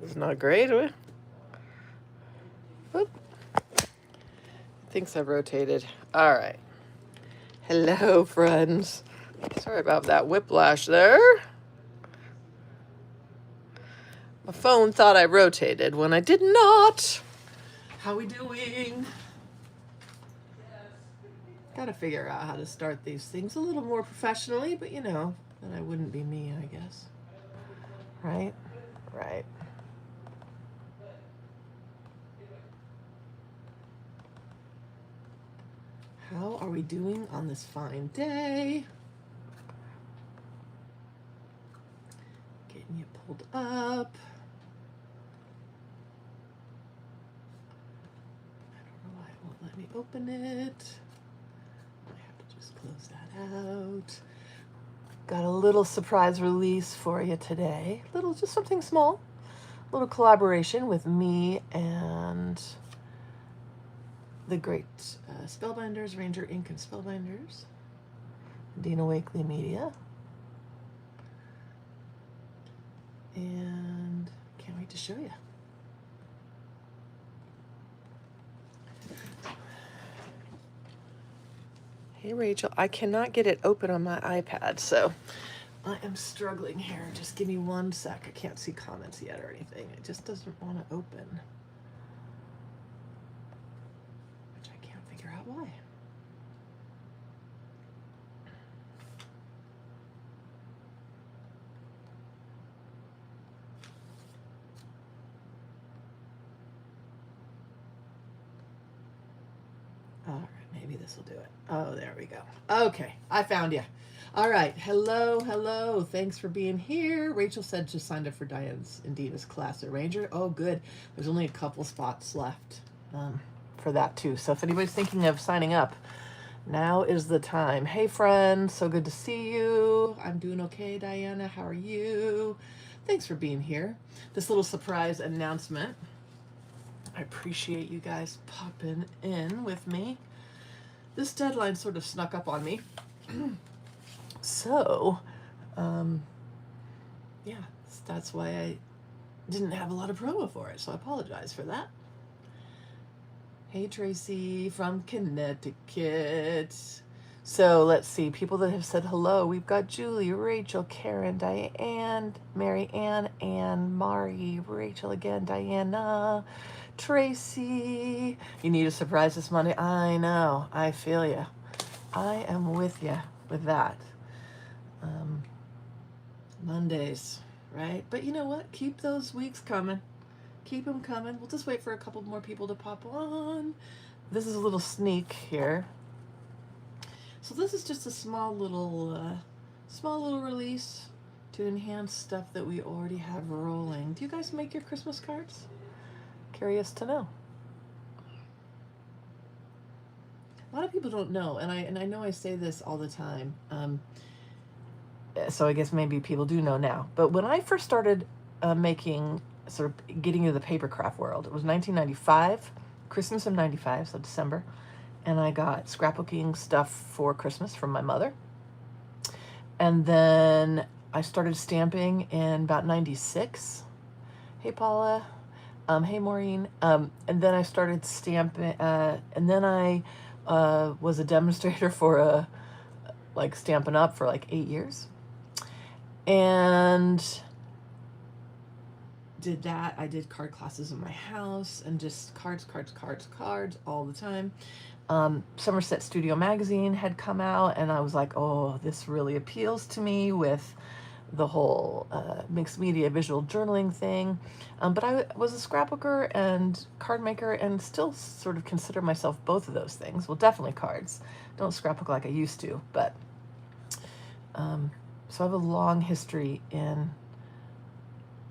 It's not great. Oop. Thinks I've rotated. All right. Hello, friends. Sorry about that whiplash there. My phone thought I rotated when I did not. How we doing? Gotta figure out how to start these things a little more professionally, but you know, then I wouldn't be me, I guess. Right? Right. How are we doing on this fine day? Getting you pulled up. I don't know why it won't let me open it. I have to just close that out. Got a little surprise release for you today. Just something small. A little collaboration with me and the great Spellbinders, Ranger Inc. and Spellbinders. Dina Wakley Media. And can't wait to show you. Hey Rachel, I cannot get it open on my iPad, so I am struggling here. Just give me 1 sec. I can't see comments yet or anything. It just doesn't want to open. Which I can't figure out why. All right, maybe this will do it. Oh, there we go. Okay, I found you. All right, hello. Thanks for being here. Rachel said just signed up for Diane's and Dina's class at Ranger. Oh, good. There's only a couple spots left for that too. So if anybody's thinking of signing up, now is the time. Hey, friends, so good to see you. I'm doing okay, Diana. How are you? Thanks for being here. This little surprise announcement. I appreciate you guys popping in with me. This deadline sort of snuck up on me. So, yeah, that's why I didn't have a lot of promo for it. So I apologize for that. Hey, Tracy from Connecticut. So let's see, people that have said hello. We've got Julie, Rachel, Karen, Diane, Mary Ann, Ann, Mari, Rachel again, Diana, Tracy. You need a surprise this Monday? I know, I feel you. I am with you with that. Mondays, right? But you know what? Keep those weeks coming. Keep them coming. We'll just wait for a couple more people to pop on. This is a little sneak here. So this is just a small little release to enhance stuff that we already have rolling. Do you guys make your Christmas cards? Curious to know. A lot of people don't know, and I know I say this all the time. So I guess maybe people do know now. But when I first started making, sort of getting into the papercraft world, it was 1995, Christmas of 95, so December. And I got scrapbooking stuff for Christmas from my mother. And then I started stamping in about 96. Hey, Paula. Hey, Maureen. And then I started stamping, and then I was a demonstrator for Stampin' Up! For like 8 years. And did that. I did card classes in my house and just cards all the time. Somerset Studio Magazine had come out, and I was like, oh, this really appeals to me with the whole mixed media visual journaling thing. But I was a scrapbooker and card maker, and still sort of consider myself both of those things. Well, definitely cards. Don't scrapbook like I used to, but so I have a long history in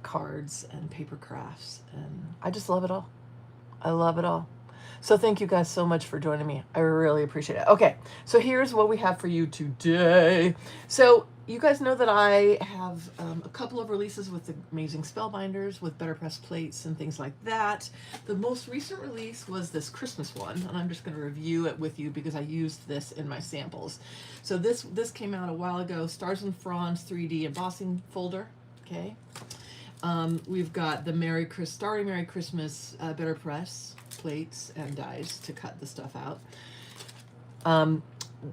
cards and paper crafts, and I just love it all. I love it all. So thank you guys so much for joining me. I really appreciate it. Okay, so here's what we have for you today. So you guys know that I have a couple of releases with the amazing Spellbinders, with better press plates and things like that. The most recent release was this Christmas one, and I'm just going to review it with you because I used this in my samples. So this came out a while ago, Stars and Fronds 3D embossing folder, okay? We've got the Starry Merry Christmas Better Press plates and dies to cut the stuff out.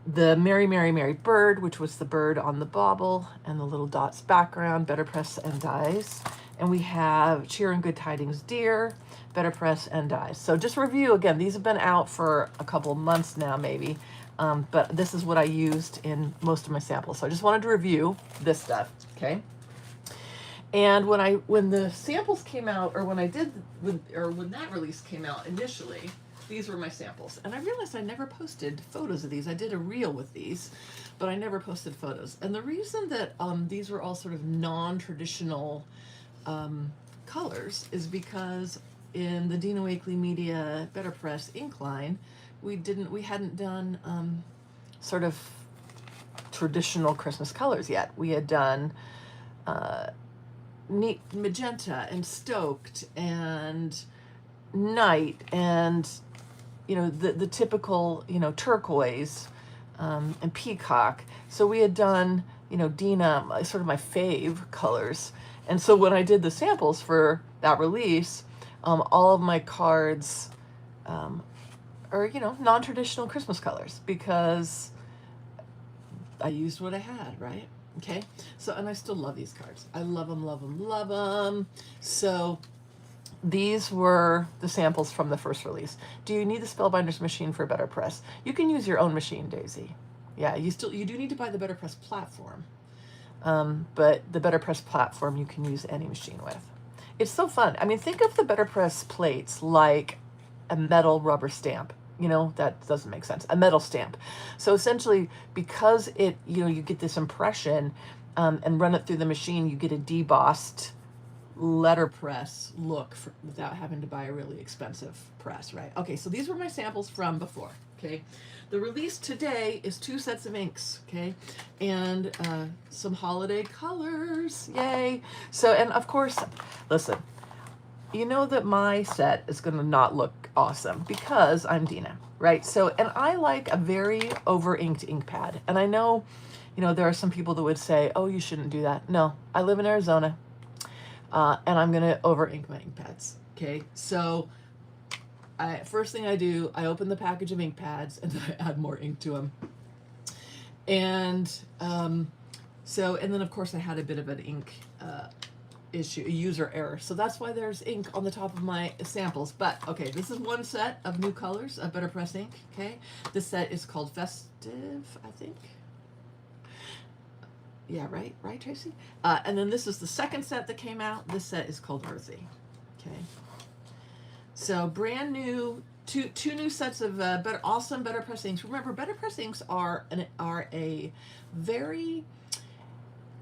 The Merry Merry Merry Bird, which was the bird on the bauble and the little dots background, Better Press and dies. And we have Cheer and Good Tidings Dear, Better Press and dies. So just review again, these have been out for a couple months now maybe, but this is what I used in most of my samples. So I just wanted to review this stuff, okay? And when the samples came out, or when that release came out initially, these were my samples. And I realized I never posted photos of these. I did a reel with these, but I never posted photos. And the reason that these were all sort of non-traditional colors is because in the Dina Wakley Media Better Press ink line, we hadn't done sort of traditional Christmas colors yet. We had done neat magenta and stoked and night and the typical turquoise and peacock. So we had done Dina, sort of my fave colors. And so when I did the samples for that release, all of my cards are non-traditional Christmas colors because I used what I had, right? Okay, so, and I still love these cards. I love them, love them, love them. So these were the samples from the first release. Do you need the Spellbinders machine for Better Press? You can use your own machine, Daisy. Yeah, you do need to buy the Better Press platform. But the Better Press platform you can use any machine with. It's so fun. I mean, think of the Better Press plates like a metal rubber stamp. That doesn't make sense. A metal stamp. So essentially, because you get this impression and run it through the machine, you get a debossed letterpress look without having to buy a really expensive press, right? Okay, so these were my samples from before, okay? The release today is 2 sets of inks, okay? And some holiday colors, yay. So, and of course, listen, you know that my set is going to not look awesome because I'm Dina, right? So, and I like a very over-inked ink pad. And I know, there are some people that would say, oh, you shouldn't do that. No, I live in Arizona, and I'm going to over-ink my ink pads, okay? So, first thing I do, I open the package of ink pads and I add more ink to them. And and then of course I had a bit of an ink issue, a user error. So that's why there's ink on the top of my samples. But okay, this is one set of new colors of Better Press ink, okay? This set is called Festive, I think. Yeah, right, Tracy? And then this is the second set that came out. This set is called Earthy, okay? So brand new, two new sets of awesome Better Press inks. Remember, Better Press inks are a very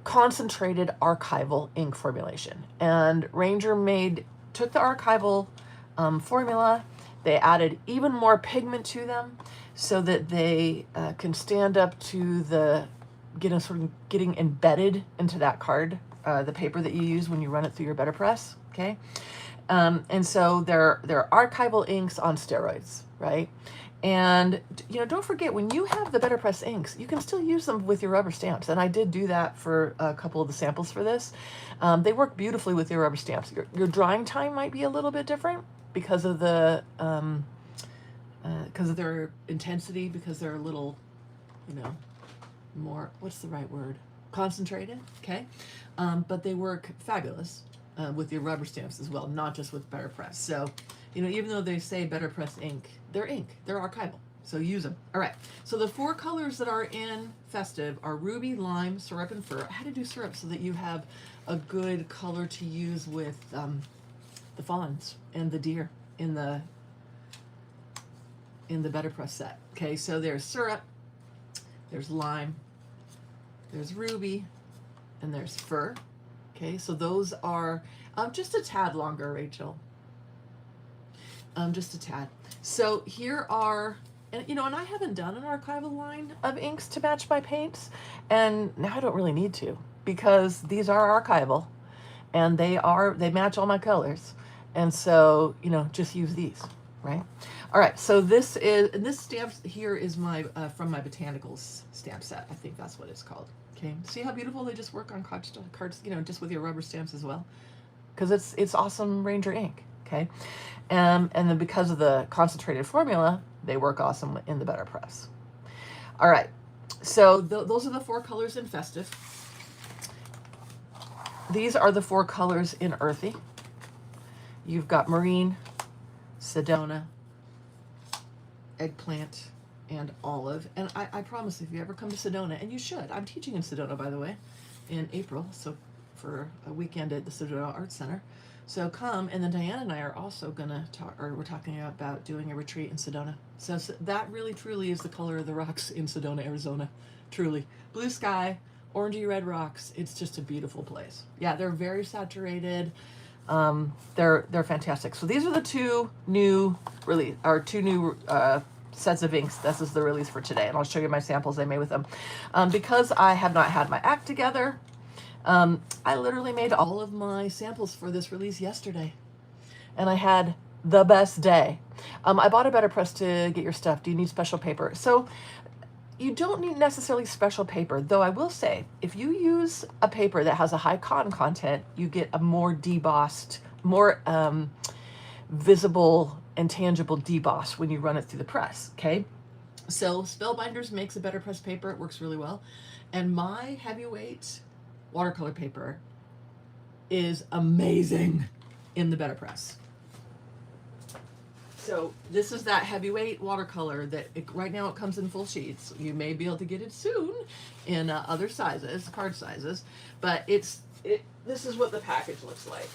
concentrated archival ink formulation, and Ranger took the archival formula. They added even more pigment to them so that they can stand up to getting embedded into that card, the paper that you use when you run it through your Better Press, okay? And so they're archival inks on steroids, right? And, don't forget, when you have the Better Press inks, you can still use them with your rubber stamps. And I did do that for a couple of the samples for this. They work beautifully with your rubber stamps. Your drying time might be a little bit different because of their intensity, because they're a little, more, what's the right word? Concentrated, okay? But they work fabulous with your rubber stamps as well, not just with Better Press. So, even though they say Better Press ink, they're archival. So use them. All right. So the 4 colors that are in Festive are Ruby, Lime, Syrup, and Fur. I had to do syrup so that you have a good color to use with the fawns and the deer in the Better Press set. Okay, so there's Syrup, there's Lime, there's Ruby, and there's Fur. Okay, so those are just a tad longer, Rachel. Just a tad. So here are, and I haven't done an archival line of inks to match my paints, and now I don't really need to because these are archival, and they match all my colors, and so just use these, right? All right, so this stamp here is my from my Botanicals stamp set. I think that's what it's called. Okay, see how beautiful they just work on cards, just with your rubber stamps as well. because it's awesome Ranger ink. Okay, and then because of the concentrated formula, they work awesome in the Better Press. All right, so those are the 4 colors in Festive. These are the 4 colors in Earthy. You've got Marine, Sedona, Eggplant, and Olive. And I promise, if you ever come to Sedona, and you should, I'm teaching in Sedona, by the way, in April, so for a weekend at the Sedona Arts Center. So come, and then Diana and I are also gonna talk, or we're talking about doing a retreat in Sedona. So that really truly is the color of the rocks in Sedona, Arizona. Truly. Blue sky, orangey red rocks. It's just a beautiful place. Yeah, they're very saturated. They're fantastic. So these are the 2 new release, or 2 new sets of inks. This is the release for today, and I'll show you my samples I made with them. Because I have not had my act together, I literally made all of my samples for this release yesterday, and I had the best day. I bought a Better Press to get your stuff. Do you need special paper? So you don't need necessarily special paper, though I will say, if you use a paper that has a high cotton content, you get a more debossed, more visible and tangible deboss when you run it through the press, okay? So Spellbinders makes a Better Press paper. It works really well. And my heavyweight watercolor paper is amazing in the Better Press. So this is that heavyweight watercolor that right now it comes in full sheets. You may be able to get it soon in other sizes, card sizes, but this is what the package looks like.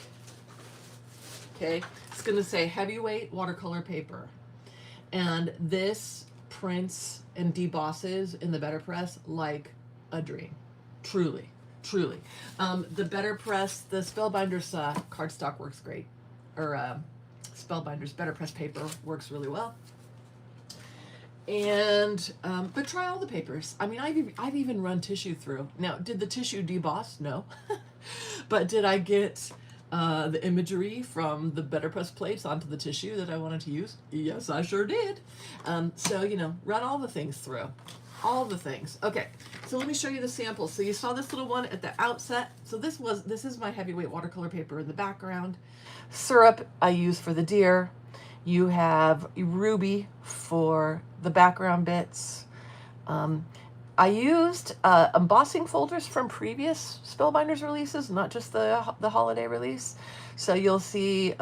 Okay, it's going to say heavyweight watercolor paper, and this prints and debosses in the Better Press like a dream, truly. The Better Press, the Spellbinders cardstock works great, or Spellbinders Better Press paper works really well. And but try all the papers. I mean, I've even run tissue through. Now, did the tissue deboss? No, but did I get the imagery from the Better Press plates onto the tissue that I wanted to use? Yes, I sure did. So run all the things through. All the things. Okay, so let me show you the samples. So you saw this little one at the outset. So this is my heavyweight watercolor paper in the background. Syrup I use for the deer. You have Ruby for the background bits. I used embossing folders from previous Spellbinders releases, not just the holiday release. So you'll see,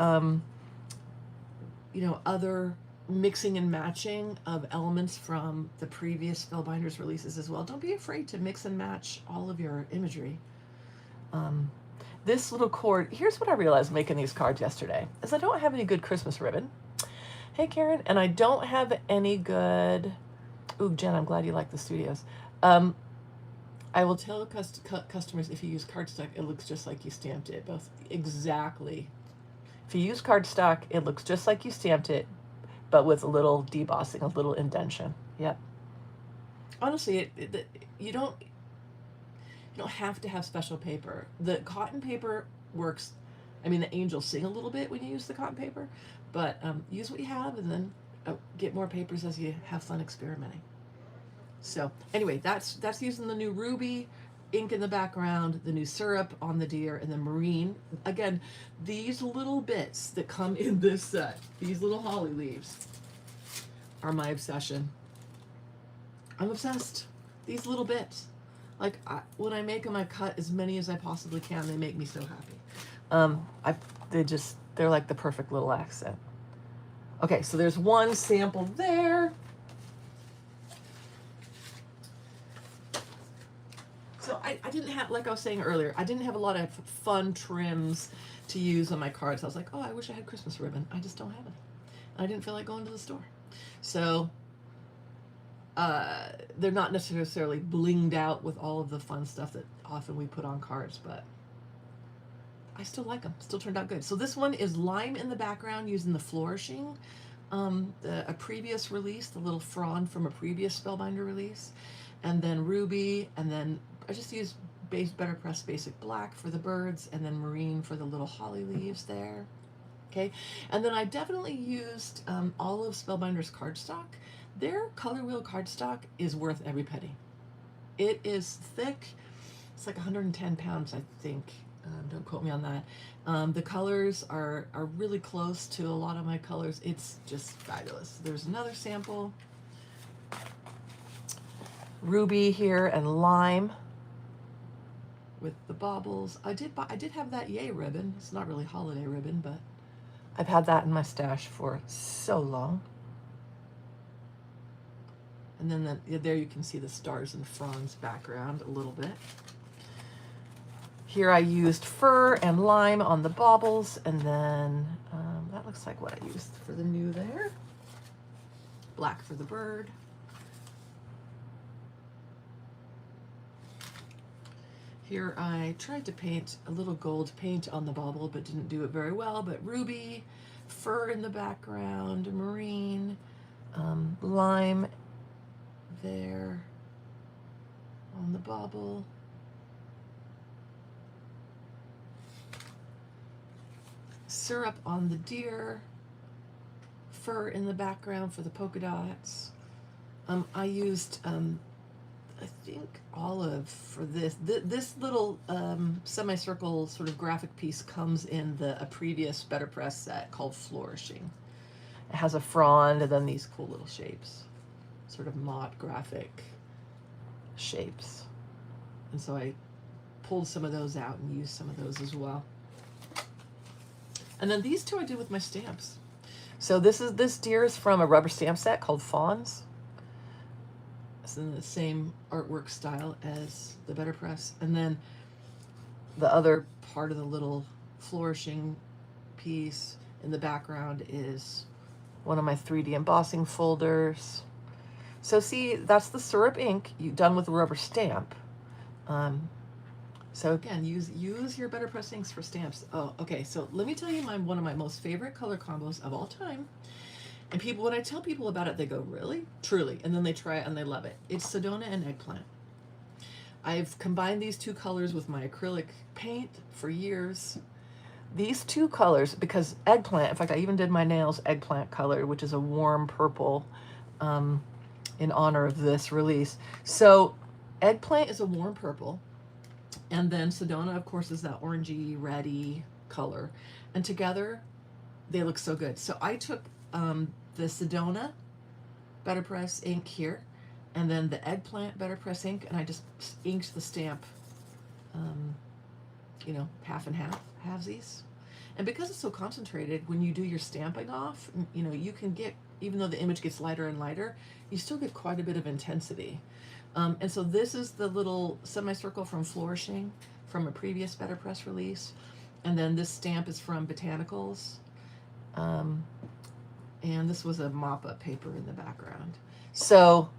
other mixing and matching of elements from the previous Spellbinders releases as well. Don't be afraid to mix and match all of your imagery. This little cord, here's what I realized making these cards yesterday, is I don't have any good Christmas ribbon. Hey, Karen. And I don't have any good, ooh, Jen, I'm glad you like the studios. I will tell customers if you use cardstock, it looks just like you stamped it. Both exactly. If you use cardstock, it looks just like you stamped it, but with a little debossing, a little indentation. Yep. Honestly, you don't have to have special paper. The cotton paper works. I mean, the angels sing a little bit when you use the cotton paper, but use what you have, and then get more papers as you have fun experimenting. So anyway, that's using the new Ruby ink in the background, the new syrup on the deer, and the marine. Again, these little bits that come in this set, these little holly leaves, are my obsession. I'm obsessed. These little bits. Like, when I make them, I cut as many as I possibly can. They make me so happy. They're like the perfect little accent. Okay, so there's one sample there. So I didn't have, like I was saying earlier, I didn't have a lot of fun trims to use on my cards. I was like, oh, I wish I had Christmas ribbon. I just don't have it. I didn't feel like going to the store. So they're not necessarily blinged out with all of the fun stuff that often we put on cards, but I still like them. Still turned out good. So this one is lime in the background using the flourishing, a previous release, the little frond from a previous Spellbinder release, and then ruby, and then I just used Better Press Basic Black for the birds, and then marine for the little holly leaves there. Okay, and then I definitely used all of Spellbinder's cardstock. Their color wheel cardstock is worth every penny. It is thick. It's like 110 pounds, I think. Don't quote me on that. The colors are really close to a lot of my colors. It's just fabulous. There's another sample. Ruby here and lime with the baubles. I did have that Yay ribbon. It's not really holiday ribbon, but I've had that in my stash for so long. And then there you can see the stars and fronds background a little bit. Here I used fur and lime on the baubles, and then that looks like what I used for the new there. Black for the bird. Here I tried to paint a little gold paint on the bauble, but didn't do it very well. But ruby, fur in the background, marine, lime there on the bauble. Syrup on the deer, fur in the background for the polka dots. I used, I think, olive for this. This little semicircle sort of graphic piece comes in a previous Better Press set called Flourishing. It has a frond and then these cool little shapes, sort of motte graphic shapes. And so I pulled some of those out and used some of those as well. And then these two I did with my stamps. So this deer is from a rubber stamp set called Fawns. It's in the same artwork style as the Better Press. And then the other part of the little flourishing piece in the background is one of my 3D embossing folders. So see, that's the syrup ink done with a rubber stamp. So again, use your Better Press inks for stamps. Oh, okay. So let me tell you one of my most favorite color combos of all time. And people, when I tell people about it, they go, really? Truly. And then they try it and they love it. It's Sedona and Eggplant. I've combined these two colors with my acrylic paint for years. These two colors, because Eggplant, in fact, I even did my nails Eggplant color, which is a warm purple in honor of this release. So Eggplant is a warm purple. And then Sedona, of course, is that orangey, reddy color. And together, they look so good. So I took the Sedona Better Press ink here, and then the Eggplant Better Press ink, and I just inked the stamp, you know, half and half, halvesies. And because it's so concentrated, when you do your stamping off, you know, you can get, even though the image gets lighter and lighter, you still get quite a bit of intensity. And so this is the little semicircle from Flourishing from a previous Better Press release. And then this stamp is from Botanicals. And this was a mop-up paper in the background. So,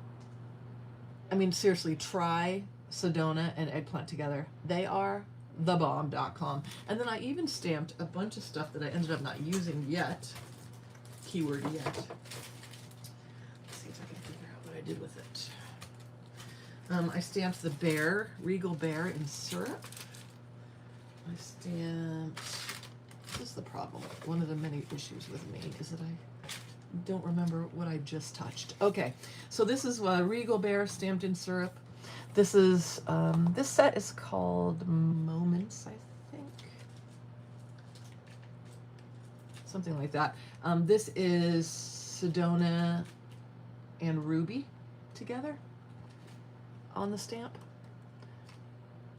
I mean, seriously, try Sedona and Eggplant together. They are thebomb.com. And then I even stamped a bunch of stuff that I ended up not using yet. Keyword yet. Let's see if I can figure out what I did with it. I stamped the bear, Regal Bear in syrup. I stamped, this is the problem. One of the many issues with me is that I don't remember what I just touched. Okay, so this is Regal Bear stamped in syrup. This is, this set is called Moments, I think. Something like that. This is Sedona and Ruby together on the stamp.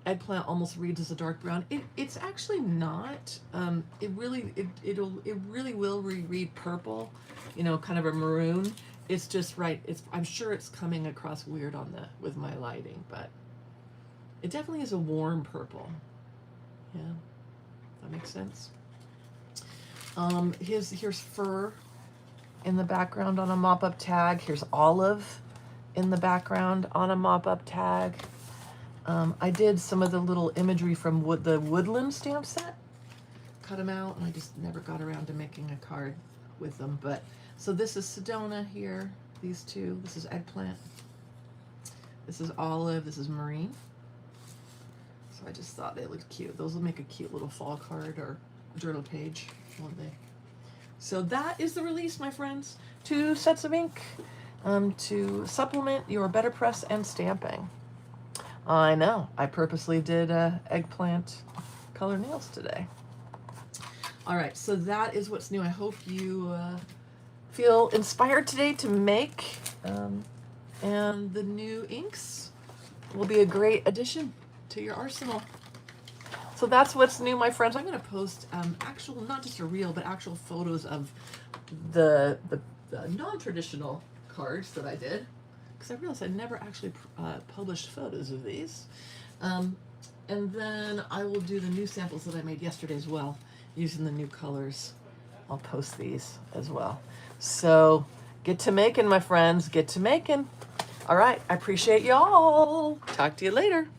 Eggplant almost reads as a dark brown. It's actually not. It really will read purple, you know, kind of a maroon. It's just right. I'm sure it's coming across weird on with my lighting, but it definitely is a warm purple. Yeah, that makes sense. Here's fur in the background on a mop-up tag. Here's olive in the background on a mop-up tag. I did some of the little imagery from the Woodland stamp set. Cut them out, and I just never got around to making a card with them. But so this is Sedona here, these two. This is Eggplant. This is olive. This is marine. So I just thought they looked cute. Those will make a cute little fall card or journal page, won't they? So that is the release, my friends. 2 sets of ink to supplement your Better Press and stamping. I know, I purposely did Eggplant color nails today. All right, so that is what's new. I hope you feel inspired today to make, and the new inks will be a great addition to your arsenal. So that's what's new, my friends. I'm going to post actual, not just a reel, but actual photos of the non-traditional cards that I did, because I realized I never actually published photos of these. And then I will do the new samples that I made yesterday as well, using the new colors. I'll post these as well. So get to making, my friends. Get to making. All right. I appreciate y'all. Talk to you later.